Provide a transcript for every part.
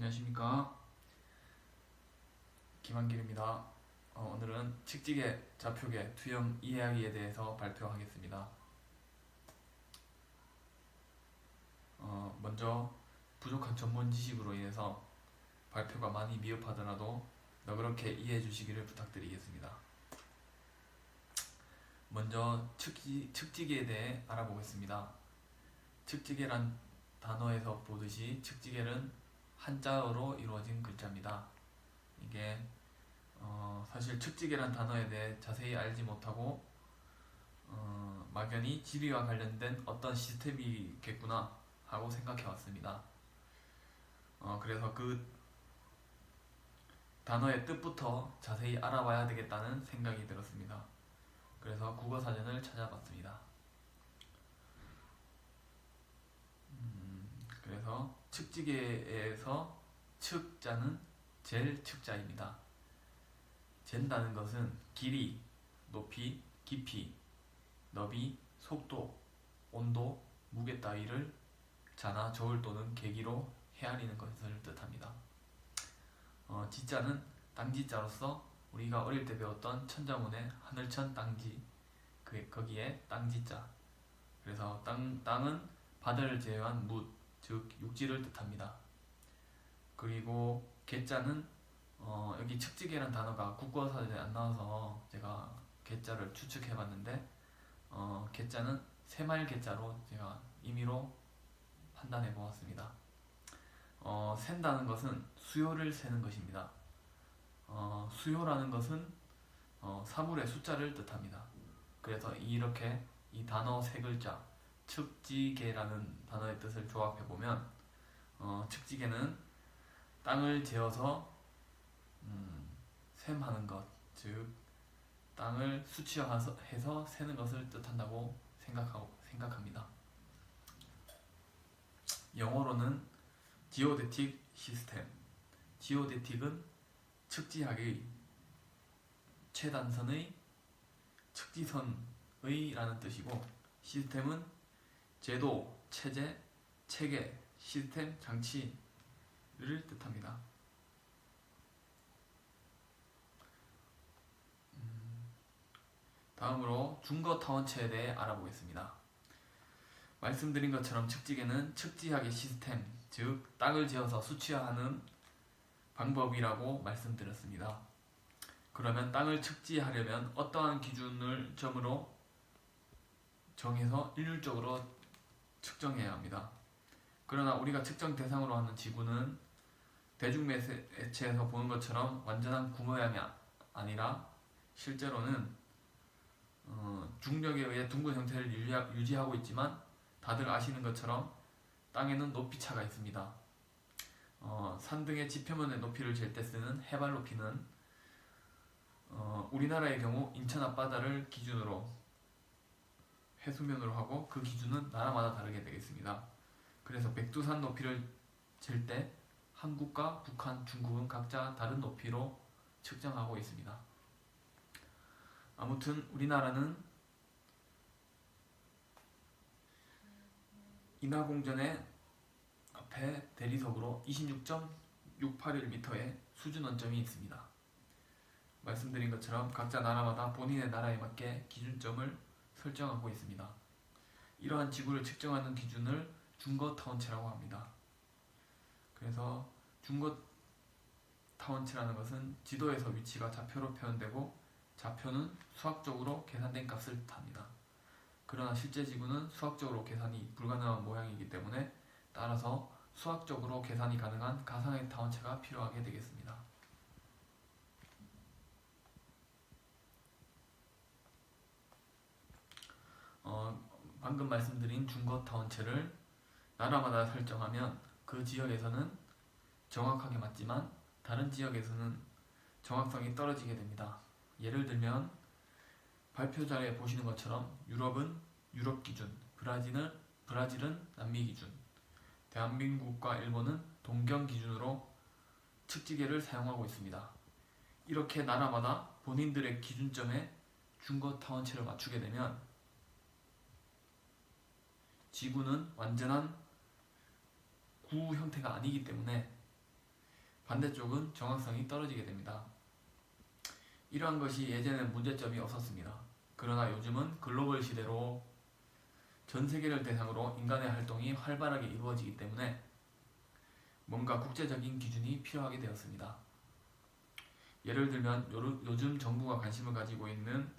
안녕하십니까, 김한길입니다. 오늘은 측지계 좌표계 투영 이해하기에 대해서 발표하겠습니다. 먼저 부족한 전문 지식으로 인해서 발표가 많이 미흡하더라도 너그럽게 이해해 주시기를 부탁드리겠습니다. 먼저 측지계에 대해 알아보겠습니다. 측지계란 단어에서 보듯이 측지계는 한자어로 이루어진 글자입니다. 이게 사실 측지계란 단어에 대해 자세히 알지 못하고 막연히 지리와 관련된 어떤 시스템이겠구나 하고 생각해 왔습니다. 그래서 그 단어의 뜻부터 자세히 알아봐야 되겠다는 생각이 들었습니다. 그래서 국어사전을 찾아봤습니다. 그래서 측지계에서 측자는 젤 측자입니다. 잰다는 것은 길이, 높이, 깊이, 너비, 속도, 온도, 무게 따위를 자나 저울 또는 계기로 헤아리는 것을 뜻합니다. 지자는 땅지자로서 우리가 어릴 때 배웠던 천자문의 하늘천 땅지, 거기에 땅지자. 그래서 땅은 바다를 제외한 무, 즉 육지를 뜻합니다. 그리고 계자는 여기 측지계라는 단어가 국어사전에 안 나와서 제가 계자를 추측해봤는데 계자는 새말 계자로 제가 임의로 판단해보았습니다. 센다는 것은 수요를 세는 것입니다. 수요라는 것은 사물의 숫자를 뜻합니다. 그래서 이렇게 이 단어 세 글자 측지계라는 단어의 뜻을 조합해보면 측지계는 땅을 재어서 셈하는 것, 즉 땅을 수치화해서 세는 것을 뜻한다고 생각합니다. 영어로는 지오데틱 시스템. 지오데틱은 측지학의 최단선의 측지선의 라는 뜻이고, 시스템은 제도, 체제, 체계, 시스템, 장치를 뜻합니다. 다음으로 중거타원체에 대해 알아보겠습니다. 말씀드린 것처럼 측지계는 측지학의 시스템, 즉 땅을 지어서 수치화하는 방법이라고 말씀드렸습니다. 그러면 땅을 측지하려면 어떠한 기준을 점으로 정해서 일률적으로 측정해야 합니다. 그러나 우리가 측정 대상으로 하는 지구는 대중매체에서 보는 것처럼 완전한 구모양이 아니라 실제로는 중력에 의해 둥근 형태를 유지하고 있지만, 다들 아시는 것처럼 땅에는 높이차가 있습니다. 산 등의 지표면의 높이를 잴 때 쓰는 해발 높이는 우리나라의 경우 인천 앞바다를 기준으로 해수면으로 하고, 그 기준은 나라마다 다르게 되겠습니다. 그래서 백두산 높이를 잴 때 한국과 북한, 중국은 각자 다른 높이로 측정하고 있습니다. 아무튼 우리나라는 인하공전의 앞에 대리석으로 26.681m의 수준 원점이 있습니다. 말씀드린 것처럼 각자 나라마다 본인의 나라에 맞게 기준점을 설정하고 있습니다. 이러한 지구를 측정하는 기준을 중거타원체라고 합니다. 그래서 중거타원체라는 것은 지도에서 위치가 좌표로 표현되고, 좌표는 수학적으로 계산된 값을 뜻합니다. 그러나 실제 지구는 수학적으로 계산이 불가능한 모양이기 때문에, 따라서 수학적으로 계산이 가능한 가상의 타원체가 필요하게 되겠습니다. 방금 말씀드린 중거타원체를 나라마다 설정하면 그 지역에서는 정확하게 맞지만 다른 지역에서는 정확성이 떨어지게 됩니다. 예를 들면 발표자료에 보시는 것처럼 유럽은 유럽 기준, 브라질은 남미 기준, 대한민국과 일본은 동경 기준으로 측지계를 사용하고 있습니다. 이렇게 나라마다 본인들의 기준점에 중거타원체를 맞추게 되면 지구는 완전한 구 형태가 아니기 때문에 반대쪽은 정확성이 떨어지게 됩니다. 이러한 것이 예전엔 문제점이 없었습니다. 그러나 요즘은 글로벌 시대로 전 세계를 대상으로 인간의 활동이 활발하게 이루어지기 때문에 뭔가 국제적인 기준이 필요하게 되었습니다. 예를 들면 요즘 정부가 관심을 가지고 있는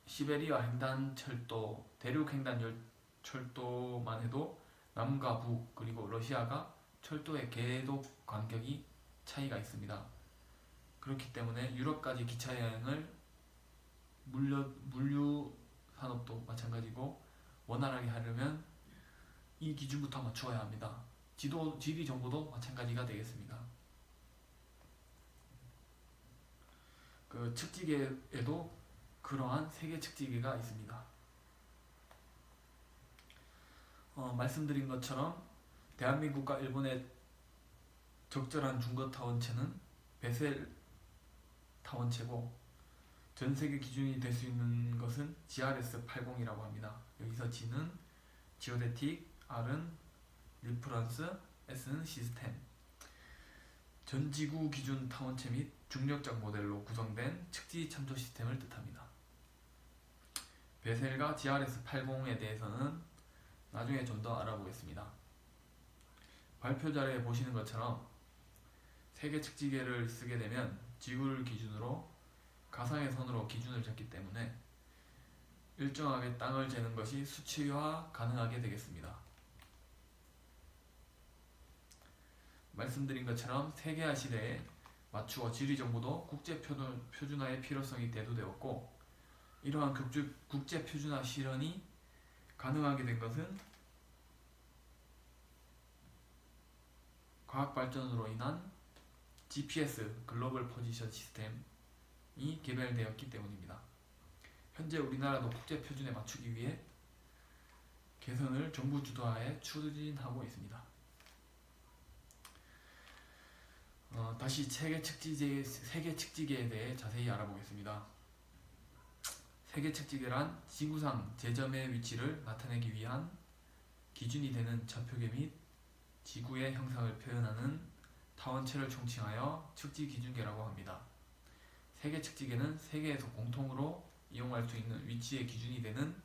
시베리아 횡단철도, 대륙 횡단철도만 해도 남과 북 그리고 러시아가 철도의 궤도 간격이 차이가 있습니다. 그렇기 때문에 유럽까지 기차 여행을 물류 산업도 마찬가지고 원활하게 하려면 이 기준부터 맞추어야 합니다. 지리 정보도 마찬가지가 되겠습니다. 그 측지계에도 그러한 세계 측지계가 있습니다. 말씀드린 것처럼 대한민국과 일본의 적절한 중거 타원체는 베셀 타원체고 전 세계 기준이 될 수 있는 것은 GRS-80이라고 합니다. 여기서 G는 지오데틱, R은 리퍼런스, S는 시스템. 전 지구 기준 타원체 및 중력적 모델로 구성된 측지 참조 시스템을 뜻합니다. 베셀과 GRS-80에 대해서는 나중에 좀 더 알아보겠습니다. 발표 자료에 보시는 것처럼 세계 측지계를 쓰게 되면 지구를 기준으로 가상의 선으로 기준을 잡기 때문에 일정하게 땅을 재는 것이 수치화 가능하게 되겠습니다. 말씀드린 것처럼 세계화 시대에 맞추어 지리 정보도 국제 표준화의 필요성이 대두되었고 이러한 국제 표준화 실현이 가능하게 된 것은 과학 발전으로 인한 GPS 글로벌 포지션 시스템이 개발되었기 때문입니다. 현재 우리나라도 국제 표준에 맞추기 위해 개선을 정부 주도하에 추진하고 있습니다. 다시 세계 측지계에 대해 자세히 알아보겠습니다. 세계 측지계란 지구상 지점의 위치를 나타내기 위한 기준이 되는 좌표계 및 지구의 형상을 표현하는 타원체를 총칭하여 측지 기준계라고 합니다. 세계 측지계는 세계에서 공통으로 이용할 수 있는 위치의 기준이 되는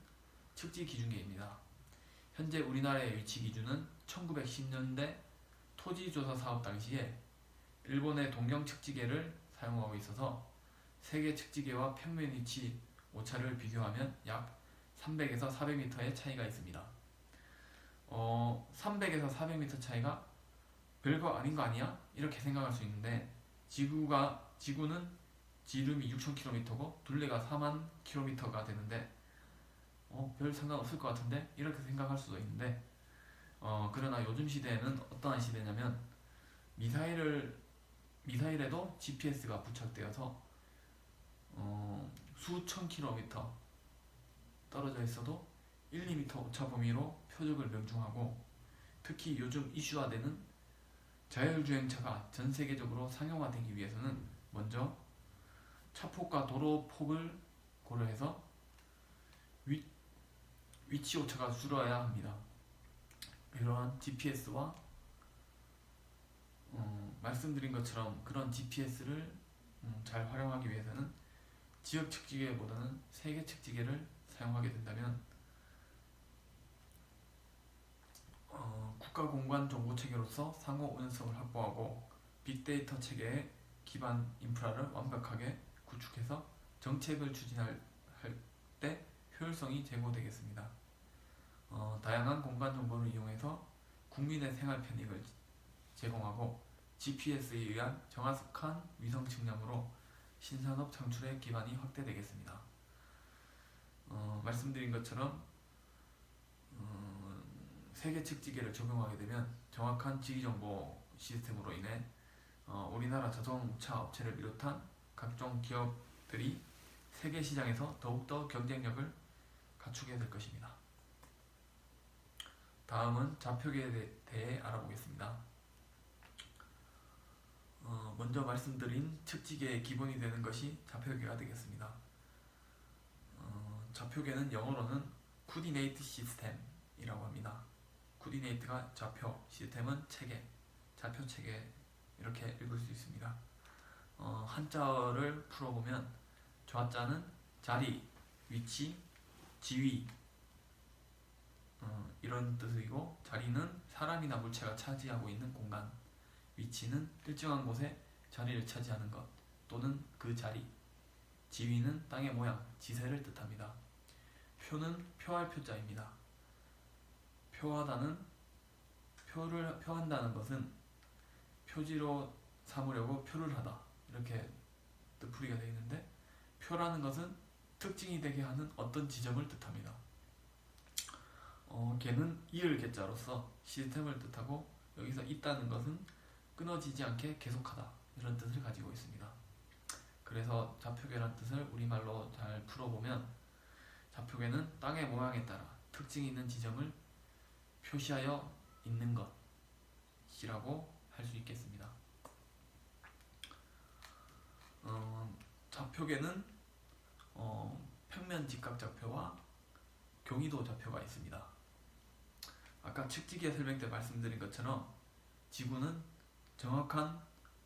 측지 기준계입니다. 현재 우리나라의 위치 기준은 1910년대 토지조사 사업 당시에 일본의 동경 측지계를 사용하고 있어서 세계 측지계와 평면 위치 오차를 비교하면 약 300에서 400m의 차이가 있습니다. 300에서 400m 차이가 별거 아닌 거 아니야? 이렇게 생각할 수 있는데 지구는 지름이 6,000km고 둘레가 4만 km가 되는데 별 상관없을 것 같은데 이렇게 생각할 수도 있는데 그러나 요즘 시대에는 어떠한 시대냐면 미사일에도 GPS가 부착되어서 수천 킬로미터 떨어져 있어도 1, 2m 오차 범위로 표적을 명중하고 특히 요즘 이슈화되는 자율주행차가 전 세계적으로 상용화되기 위해서는 먼저 차폭과 도로 폭을 고려해서 위치 오차가 줄어야 합니다. 이러한 GPS와 말씀드린 것처럼 그런 GPS를 잘 활용하기 위해서는 지역 측지계보다는 세계 측지계를 사용하게 된다면 국가 공간 정보 체계로서 상호 운용성을 확보하고 빅데이터 체계의 기반 인프라를 완벽하게 구축해서 정책을 추진할 때 효율성이 제고되겠습니다. 다양한 공간 정보를 이용해서 국민의 생활 편익을 제공하고 GPS에 의한 정확한 위성 측량으로 신산업 창출의 기반이 확대되겠습니다. 말씀드린 것처럼 세계 측지계를 적용하게 되면 정확한 지리정보 시스템으로 인해 우리나라 자동차 업체를 비롯한 각종 기업들이 세계 시장에서 더욱더 경쟁력을 갖추게 될 것입니다. 다음은 좌표계에 대해 알아보겠습니다. 먼저 말씀드린 측지계의 기본이 되는 것이 좌표계가 되겠습니다. 좌표계는 영어로는 Coordinate System이라고 합니다. Coordinate가 좌표, 시스템은 체계, 좌표 체계 이렇게 읽을 수 있습니다. 한자어를 풀어보면 좌자는 자리, 위치, 지위 이런 뜻이고, 자리는 사람이나 물체가 차지하고 있는 공간, 위치는 일정한 곳에 자리를 차지하는 것 또는 그 자리, 지위는 땅의 모양, 지세를 뜻합니다. 표는 표할 표자입니다. 표한다는 것은 표지로 삼으려고 표를 하다, 이렇게 뜻풀이가 되어 있는데, 표라는 것은 특징이 되게 하는 어떤 지점을 뜻합니다. 개는 이을 개자로서 시스템을 뜻하고, 여기서 있다는 것은 끊어지지 않게 계속하다, 이런 뜻을 가지고 있습니다. 그래서 좌표계란 뜻을 우리말로 잘 풀어보면, 좌표계는 땅의 모양에 따라 특징이 있는 지점을 표시하여 있는 것이라고 할 수 있겠습니다. 좌표계는 평면 직각 좌표와 경위도 좌표가 있습니다. 아까 측지기의 설명 때 말씀드린 것처럼 지구는 정확한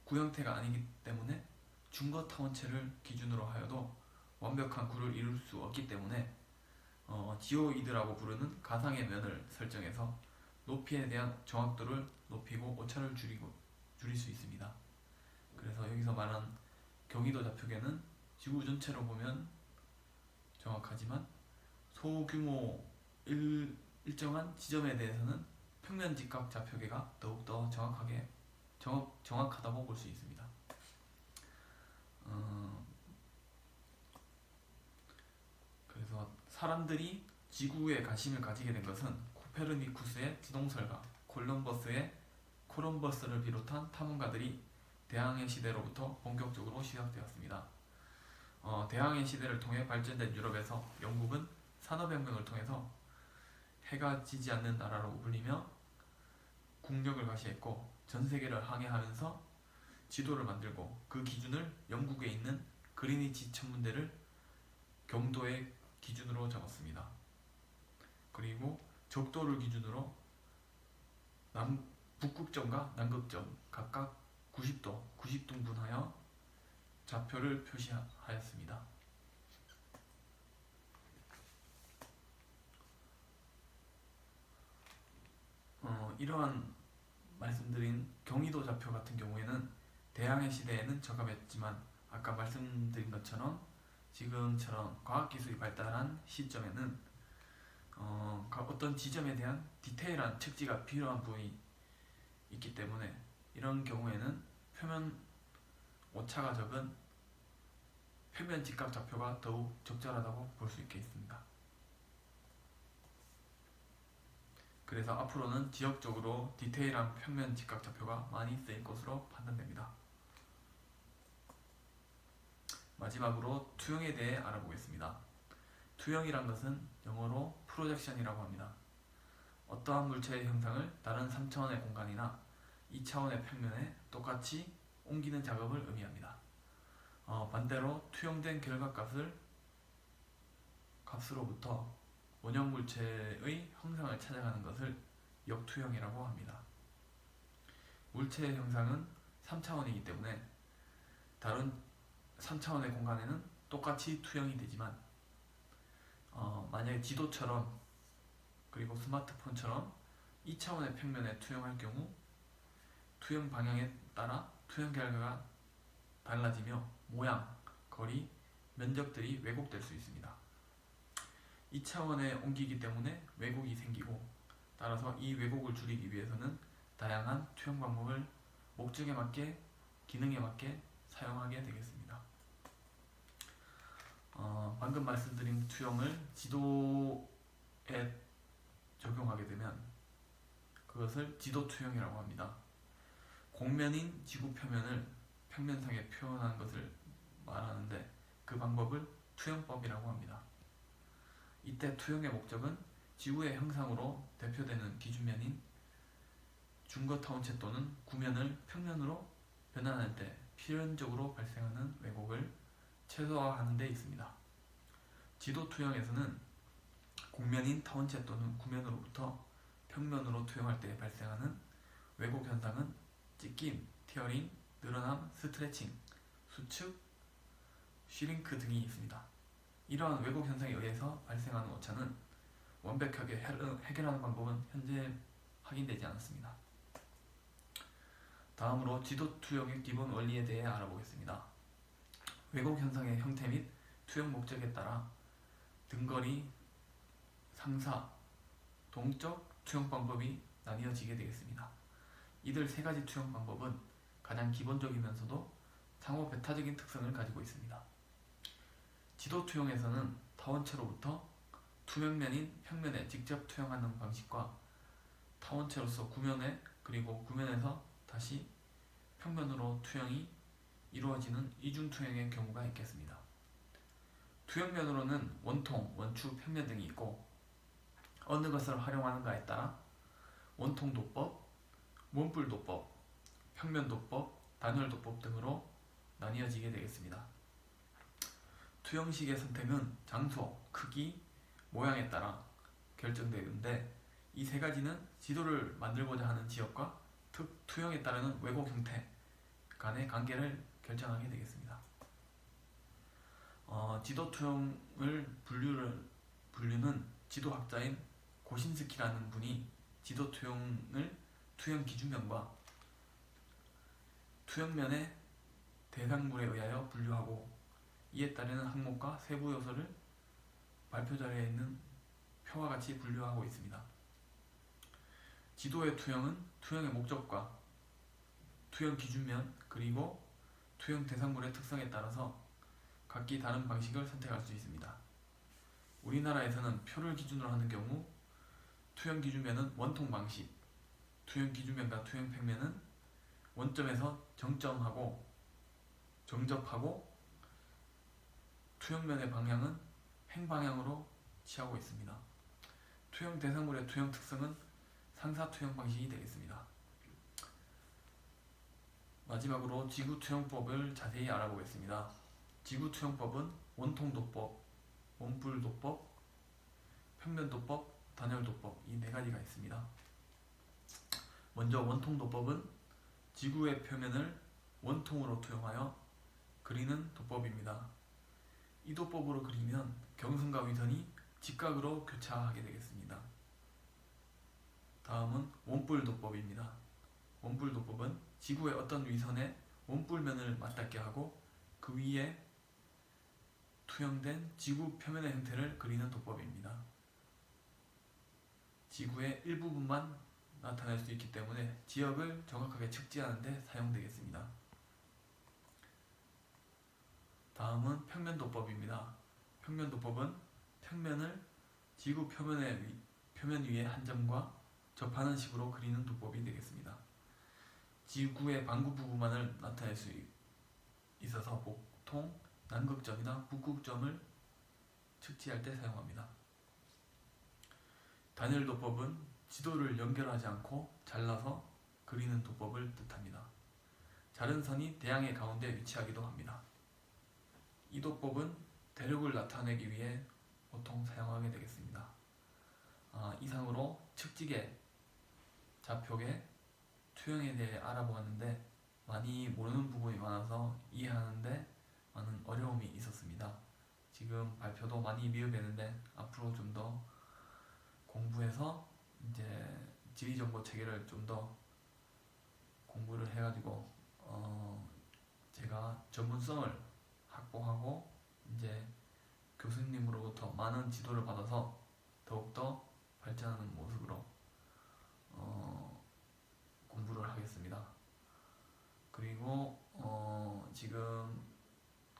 구형태가 아니기 때문에 중거 타원체를 기준으로 하여도 완벽한 구를 이룰 수 없기 때문에 지오이드라고 부르는 가상의 면을 설정해서 높이에 대한 정확도를 높이고 오차를 줄일 수 있습니다. 그래서 여기서 말한 경위도 좌표계는 지구 전체로 보면 정확하지만 소규모 일정한 지점에 대해서는 평면 직각 좌표계가 더욱더 정확하다고 볼 수 있습니다. 그래서 사람들이 지구에 관심을 가지게 된 것은 코페르니쿠스의 지동설과 콜럼버스를 비롯한 탐험가들이 대항해 시대로부터 본격적으로 시작되었습니다. 대항해 시대를 통해 발전된 유럽에서 영국은 산업혁명을 통해서 해가 지지 않는 나라로 불리며 국력을 과시했고, 전세계를 항해하면서 지도를 만들고 그 기준을 영국에 있는 그리니치 천문대를 경도의 기준으로 잡았습니다. 그리고 적도를 기준으로 북극점과 남극점 각각 90등분하여 좌표를 표시하였습니다. 이러한 말씀드린 경위도 좌표 같은 경우에는 대항해 시대에는 적합했지만, 아까 말씀드린 것처럼 지금처럼 과학기술이 발달한 시점에는 어떤 지점에 대한 디테일한 측지가 필요한 부분이 있기 때문에, 이런 경우에는 표면 오차가 적은 평면 직각 좌표가 더욱 적절하다고 볼 수 있겠습니다. 그래서 앞으로는 지역적으로 디테일한 평면 직각 좌표가 많이 쓰일 것으로 판단됩니다. 마지막으로 투영에 대해 알아보겠습니다. 투영이란 것은 영어로 프로젝션이라고 합니다. 어떠한 물체의 형상을 다른 3차원의 공간이나 2차원의 평면에 똑같이 옮기는 작업을 의미합니다. 반대로 투영된 값으로부터 원형 물체의 형상을 찾아가는 것을 역투영이라고 합니다. 물체의 형상은 3차원이기 때문에 다른 3차원의 공간에는 똑같이 투영이 되지만, 만약에 지도처럼 그리고 스마트폰처럼 2차원의 평면에 투영할 경우 투영 방향에 따라 투영 결과가 달라지며 모양, 거리, 면적들이 왜곡될 수 있습니다. 2차원에 옮기기 때문에 왜곡이 생기고, 따라서 이 왜곡을 줄이기 위해서는 다양한 투영 방법을 목적에 맞게, 기능에 맞게 사용하게 되겠습니다. 방금 말씀드린 투영을 지도에 적용하게 되면 그것을 지도 투영이라고 합니다. 공면인 지구 표면을 평면상에 표현하는 것을 말하는데, 그 방법을 투영법이라고 합니다. 이때 투영의 목적은 지구의 형상으로 대표되는 기준면인 중거 타원체 또는 구면을 평면으로 변환할 때 필연적으로 발생하는 왜곡을 최소화하는 데 있습니다. 지도 투영에서는 곡면인 타원체 또는 구면으로부터 평면으로 투영할 때 발생하는 왜곡 현상은 찢김, 티어링, 늘어남, 스트레칭, 수축, 슈링크 등이 있습니다. 이러한 왜곡 현상에 의해서 발생하는 오차는 완벽하게 해결하는 방법은 현재 확인되지 않았습니다. 다음으로 지도 투영의 기본 원리에 대해 알아보겠습니다. 왜곡 현상의 형태 및 투영 목적에 따라 등거리, 상사, 동적 투영 방법이 나뉘어지게 되겠습니다. 이들 세 가지 투영 방법은 가장 기본적이면서도 상호 배타적인 특성을 가지고 있습니다. 지도 투영에서는 타원체로부터 투명면인 평면에 직접 투영하는 방식과 타원체로서 구면에 그리고 구면에서 다시 평면으로 투영이 이루어지는 이중 투영의 경우가 있겠습니다. 투영면으로는 원통, 원추, 평면 등이 있고 어느 것을 활용하는가에 따라 원통도법, 원뿔도법, 평면도법, 단열도법 등으로 나뉘어지게 되겠습니다. 투영식의 선택은 장소, 크기, 모양에 따라 결정되는데 이 세 가지는 지도를 만들고자 하는 지역과 투영에 따르는 왜곡 형태 간의 관계를 결정하게 되겠습니다. 지도 투영을 분류는 지도학자인 고신스키라는 분이 지도 투영을 투영 기준면과 투영면의 대상물에 의하여 분류하고 이에 따르는 항목과 세부 요소를 발표 자료에 있는 표와 같이 분류하고 있습니다. 지도의 투영은 투영의 목적과 투영 기준면 그리고 투영 대상물의 특성에 따라서 각기 다른 방식을 선택할 수 있습니다. 우리나라에서는 표를 기준으로 하는 경우 투영 기준면은 원통 방식, 투영 기준면과 투영 평면은 원점에서 정점하고 정접하고 투영면의 방향은 횡방향으로 취하고 있습니다. 투영 대상물의 투영 특성은 상사 투영 방식이 되겠습니다. 마지막으로 지구 투영법을 자세히 알아보겠습니다. 지구 투영법은 원통도법, 원뿔도법, 평면도법, 단열도법 이 네 가지가 있습니다. 먼저 원통도법은 지구의 표면을 원통으로 투영하여 그리는 도법입니다. 이 도법으로 그리면 경선과 위선이 직각으로 교차하게 되겠습니다. 다음은 원뿔도법입니다. 원뿔도법은 지구의 어떤 위선에 원뿔면을 맞닿게 하고 그 위에 투영된 지구 표면의 형태를 그리는 도법입니다. 지구의 일부분만 나타낼 수 있기 때문에 지역을 정확하게 측지하는 데 사용되겠습니다. 다음은 평면도법입니다. 평면도법은 평면을 지구 표면 위에 한 점과 접하는 식으로 그리는 도법이 되겠습니다. 지구의 반구 부분만을 나타낼 수 있어서 보통 남극점이나 북극점을 측지할 때 사용합니다. 단열도법은 지도를 연결하지 않고 잘라서 그리는 도법을 뜻합니다. 자른 선이 대양의 가운데 위치하기도 합니다. 이 도법은 대륙을 나타내기 위해 보통 사용하게 되겠습니다. 이상으로 측지계, 좌표계, 투영에 대해 알아보았는데 많이 모르는 부분이 많아서 이해하는데 많은 어려움이 있었습니다. 지금 발표도 많이 미흡했는데 앞으로 좀 더 공부해서 이제 지리정보 체계를 좀 더 공부를 해가지고 제가 전문성을 확보하고 이제 교수님으로부터 많은 지도를 받아서 더욱더 발전하는 모습으로 공부를 하겠습니다. 그리고 지금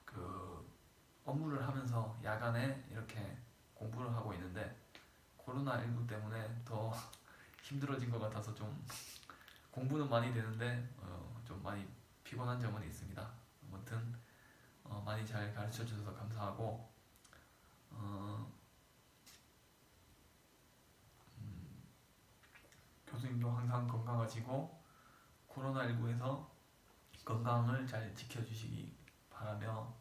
그 업무를 하면서 야간에 이렇게 공부를 하고 있는데 코로나19 때문에 더 힘들어진 것 같아서 좀 공부는 많이 되는데 좀 많이 피곤한 점은 있습니다. 아무튼 많이 잘 가르쳐 주셔서 감사하고 교수님도 항상 건강하시고 코로나19에서 건강을 잘 지켜주시기 바라며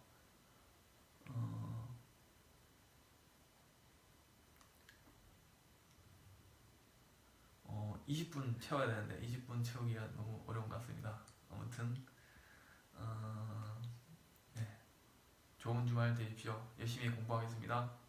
20분 채워야 되는데 20분 채우기가 너무 어려운 것 같습니다. 아무튼 네. 좋은 주말 되십시오. 열심히 공부하겠습니다.